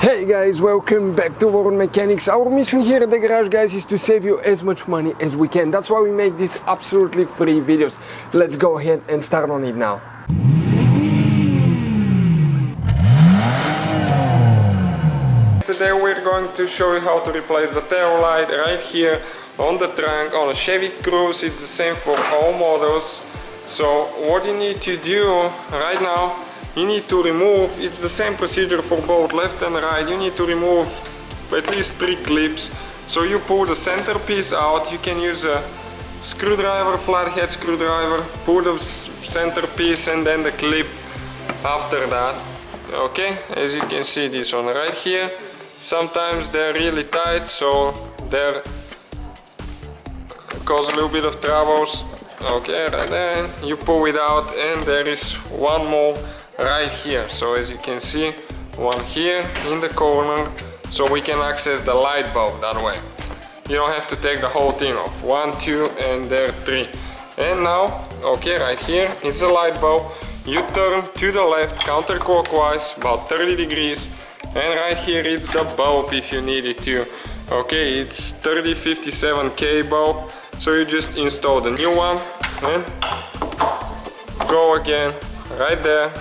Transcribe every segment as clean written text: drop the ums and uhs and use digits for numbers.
Hey guys, welcome back to World Mechanics. Our mission here at the garage, guys, is to save you as much money as we can. That's why we make these absolutely free videos. Let's go ahead and start on it now. Today we're going to show you how to replace the tail light right here on the trunk on a Chevy Cruze. It's the same for all models. So what you need to do right now, you need to remove, it's the same procedure for both left and right, you need to remove at least 3 clips. So you pull the centerpiece out, you can use a screwdriver, flathead screwdriver, pull the centerpiece and then the clip after that. Okay, as you can see, this one right here, sometimes they're really tight, so they're cause a little bit of troubles. Okay, right there, you pull it out and there is one more right here. So as you can see, one here in the corner, so we can access the light bulb that way. You don't have to take the whole thing off. 1, 2 and there 3. And now, okay, right here it's a light bulb. You turn to the left counterclockwise about 30 degrees and right here it's the bulb if you need it to. Okay, it's 3057K bulb, so you just install the new one and go again right there.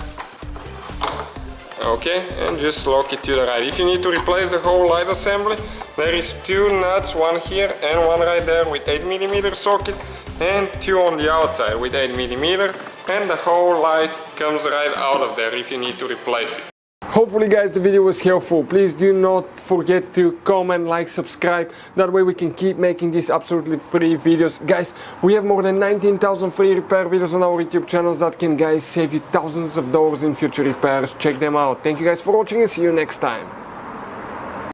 Okay, and just lock it to the right. If you need to replace the whole light assembly, there is 2 nuts, one here and one right there with 8mm socket and 2 on the outside with 8mm, and the whole light comes right out of there if you need to replace it. Hopefully guys the video was helpful. Please do not forget to comment, like, subscribe. That way we can keep making these absolutely free videos. Guys, we have more than 19,000 free repair videos on our YouTube channels that can, guys, save you thousands of dollars in future repairs. Check them out. Thank you guys for watching and see you next time.